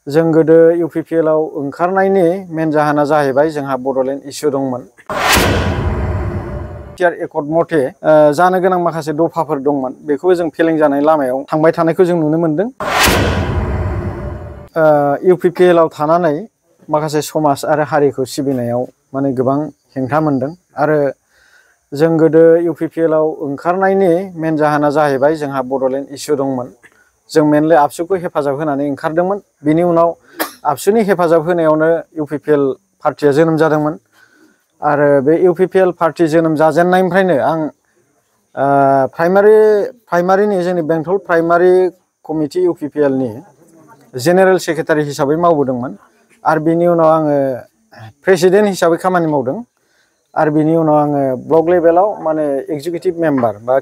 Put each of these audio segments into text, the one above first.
जों गोदो इउपिपिएल आव ओंखारनायनि मेन जाहोना जाहैबाय जोंहा बड'लेण्ड इस्यु दंमोन। बिटिआर एकर्ड मथे जानो गोनां माखासे दफाफोर दंमोन, बेखौबो जों फेलें जानाय लामायाव थांबाय थानायखौ जों नुनो मोनदों। इउपिपिएल आव थानानै माखासे समाज आरो हारिखौ सिबिनायाव माने गोबां हेंथा मोनदों आरो जों गोदो इउपिपिएल आव ओंखारनायनि मेन जाहोना जाहैबाय जोंहा बड'लेण्ड इस्यु दंमोन। जों मेनलि आबसुखौ हेफाजाब होनानै ओंखारदोंमोन। बिनि उनाव आबसुनि हेफाजाब होनायावनो इउपिपिएल पार्टिया जोनोम जादोंमोन आरो बे इउपिपिएल पार्टि जोनोम जाजेननायनिफ्रायनो आं प्राइमारिनि जोंनि बेंटल प्राइमारि कमिटि इउपिपिएल नि जेनेरेल सेक्रेटारि हिसाबै मावबोदोंमोन आरो बिनि उनाव आङो प्रेसिडेन्ट हिसाबै खामानि मावदों आरो बिनि उनाव आङो ब्लक लेभेलाव माने एग्जिकिउटिभ मेम्बार बा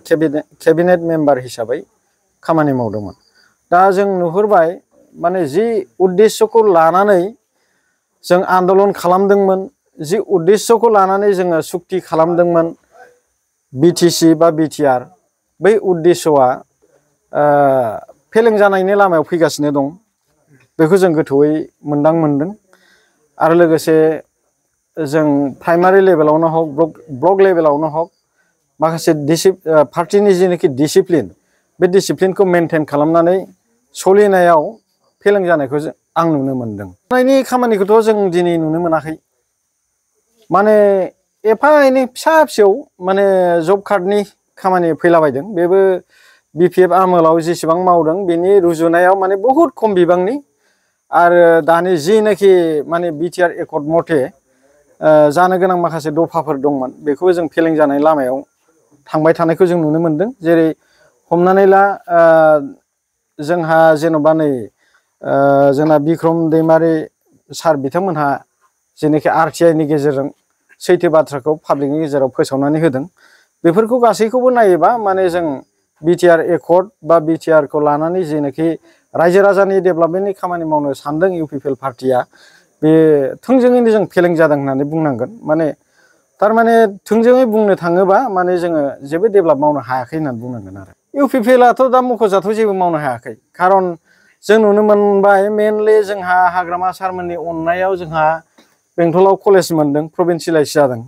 केबिनेट मेम्बार हिसाबै खामानि मावदोंमोन। दा जों नुहुरबाय माने जि उद्देश्यखौ लानानै जों आन्दलन खालामदोंमोन, जि उद्देश्यखौ लानानै जोङो सुक्ति खालामदोंमोन बिटिसि बा बिटिआर, बै उद्देश्यआ फेलें जानायनि लामायाव फैगासिनो दं। बेखौ जों गोथौयै मोनदों आरो लोगोसे जों प्राइमारि लेभेलावनो हक ब्लक लेभेलावनो हक माखासे पार्टिनि जिनोखि डिसिप्लिन, बे डिसिप्लिनखौ मेनटेन खालामनानै सोलिनायाव फेलें जानायखौ आं नुनो मोनदों। नायनि खामानिखौथ' जों दिनै नुनो मोनाखै। माने एफा एनै फिसा फिसौ माने जब कार्डनि खामानि फैलाबायदों, बेबो बिपिएफ आमोलाव जेसेबां मावदों बेनि रुजुनायाव माने बहुद खम बिबांनि। आरो दानि जिनाखि माने बिटिआर एकर्ड मथे जानो गोनां माखासे दफाफोर दंमोन, बेखौबो जों फेलें जानाय लामायाव थांबाय थानायखौ जों नुनो मोनदों। जेरै हमनानै ला जोंहा जेन'बा नै जोंना बिक्रम दैमारि सार बिथांमोनहा जेनोखि आरटिआइ नि गेजेरजों सैथो बाथ्राखौ पाब्लिकनि गेजेराव फोसावनानै होदों। बेफोरखौ गासैखौबो नायोबा माने जों बिटिआर एकर्ड बा बिटिआर खौ लानानै जेनोखि रायजो राजानि डेभेलपमेन्टनि खामानि मावनो सानदों इउपिपिएल पार्टिया, बे थोंजोङैनो जों फेलें जादों होननानै बुंनांगोन। माने थारमाने थोंजोङै बुंनो थाङोबा माने जोङो जेबो डेभेलप मावनो हायाखै होननानै बुंनांगोन आरो। इउपिपिएलआथ' दा मख'जाथाव जेबो मावनो हायाखै, खारन जों नुनो मोनबाय मेनलि जोंहा हाग्रामा सारमोननि अननायाव जोंहा बेंटलाव कलेज मोनदों, प्रभिन्सियेलाइज जादों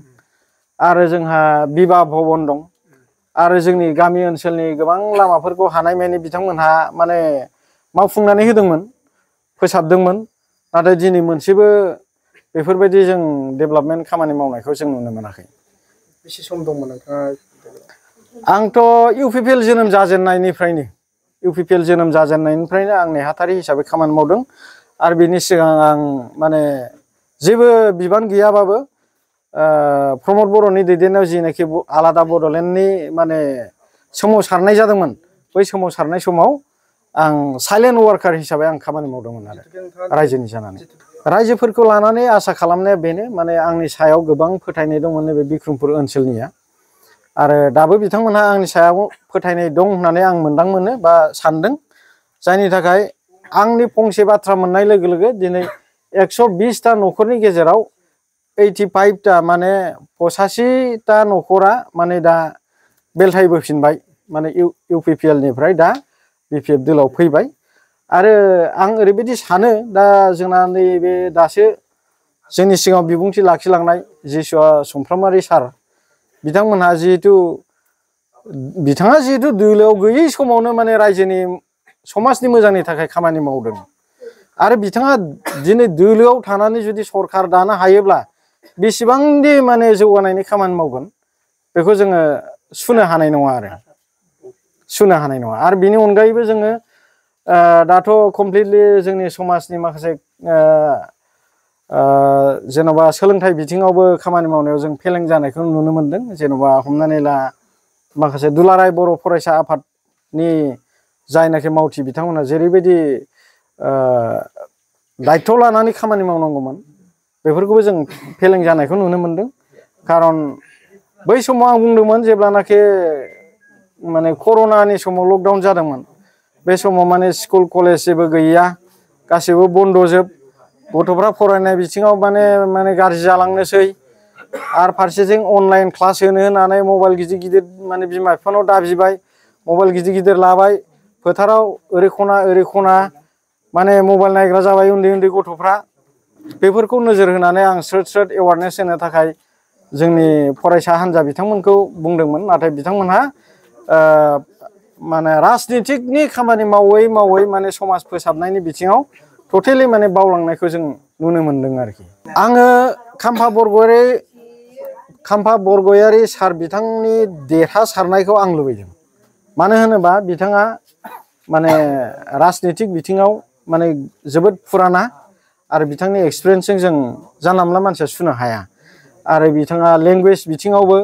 आरो जोंहा बिभा भबन दं आरो जोंनि गामि ओनसोलनि गोबां लामाफोरखौ हानायमानि बिथांमोनहा माने मावफुंनानै होदोंमोन, फोसाबदोंमोन। नाथाय दिनै मोनसेबो बेफोरबायदि जों डेभेलपमेन्ट खामानि मावनायखौ जों नुनो मोनाखै। बेसे सम दंमोन नोंथाङा? आंथ' इउपिपिएल जोनोम जाजेननायनिफ्रायनो आं नेहाथारि हिसाबै खामानि मावदों आरो बिनि सिगां आं माने जेबो बिबान गैयाबाबो प्रमद बर'नि दैदेननायाव जिनाखि आलादा बड'लेण्डनि माने सोमावसारनाय जादोंमोन, बै सोमावसारनाय समाव आं साइलेन्ट वार्कार हिसाबै आं खामानि मावदोंमोन आरो रायजोनि जानानै। रायजोफोरखौ लानानै आसा खालामनाया बेनो, माने आंनि सायाव गोबां फोथायनाय दंमोन नैबे बिक्रमपुर ओनसोलनिया आरो दाबो बिथांमोनहा आंनि सायाव फोथायनाय दं होननानै आं मोनदां बा सानदों। जायनि थाखाय आंनि फंसे बाथ्रा मोननाय लोगो लोगो दिनै 120टा न'खरनि गेजेराव 85टा माने 85टा न'खरा माने दा बेलथायबोफिनबाय, माने इउपिपिएल निफ्राय दा बिपिएफ दोलाव फैबाय। आरो आं ओरैबायदि सानो, दा जोंना नैबे दासो जोंनि सिगाङाव बिबुंथि लाखिलांनाय जिसुआ सुमफ्रामारि सार बिथांमोनहा बिथाङा जिहेतु दोलोआव गैयै समावनो माने रायजोनि समाजनि मोजांनि थाखाय खामानि मावदों आरो बिथाङा दिनै दोलोआव थानानै जुदि सरखार दानो हायोब्ला बेसेबांदि माने जौगानायनि खामानि मावगोन, बेखौ जोङो सुनो हानाय नङा आरो बिनि अनगायैबो जोङो दाथ' कमप्लिटलि जोंनि समाजनि माखासे जेन'बा सोलोंथाइ बिथिङावबो खामानि मावनायाव जों फेलें जानायखौ नुनो मोनदों। जेन'बा हमनानै ला माखासे दुलाराय बर' फरायसा आफादनि जायनाखि मावथि बिथांमोना जेरैबायदि दायथ' लानानै खामानि मावनांगौमोन, बेफोरखौबो जों फेलें जानायखौ नुनो मोनदों। खारन बै समाव आं बुंदोंमोन, जेब्लानाखि माने कर'नानि समाव लकडाउन जादोंमोन, बे समाव माने स्कुल कलेज जेबो गैया, गासैबो बन्द'जोब, गथ'फ्रा फरायनाय बिथिङाव माने गाज्रि जालांनोसै आरो फारसेथिं अनलाइन क्लास होनो होननानै मबाइल गिदिर गिदिर माने बिमा बिफानाव दाबिबाय, मबाइल गिदिर गिदिर लाबाय, फोथाराव ओरै खना माने मबाइल नायग्रा जाबाय उन्दै उन्दै गथ'फ्रा बेफोरखौ नोजोर होनानै आं स्रोद स्रोद एवारनेस होनो थाखाय जोंनि फरायसा हान्जा बिथांमोनखौ बुंदोंमोन नाथाय बिथांमोनहा माने राजनितिकनि खामानि मावै मावै माने समाज फोसाबनायनि बिथिङाव टटेलि माने बावलांनायखौ जों नुनो मोनदों आरोखि आङो खाम्फा बरगयारी सार बिथांनि देरहासारनायखौ आं लुबैदों मानो होनोबा बिथाङा माने राजनितिक बिथिङाव माने जोबोद फुराना आरो बिथांनि एक्सपिरियेन्सजों जों जानला मोनला मानसिया सुनो हाया आरो बिथाङा लेंगुवेज बिथिङावबो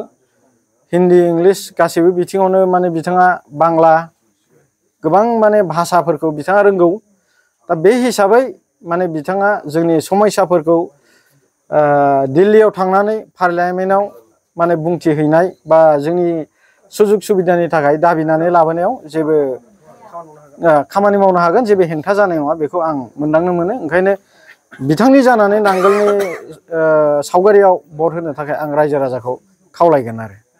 हिन्दी इंलिश गासैबो बिथिङावनो माने बिथाङा बांला गोबां माने भाषाफोरखौ बिथाङा रोंगौ दा बे हिसाबै माने बिथाङा जोंनि समस्याफोरखौ दिल्लीयाव थांनानै पार्लियामेन्टआव माने बुंथिहैनाय बा जोंनि सुजुग सुबिदानि थाखाय दाबिनानै लाबोनायाव जेबो खामानि मावनो हागोन जेबो हेंथा जानाय नङा बेखौ आं मोनदांनो मोनो ओंखायनो बिथांनि जानानै नांगोलनि सावगारियाव भट होनो थाखाय आं रायजो राजाखौ खावलायगोन आरो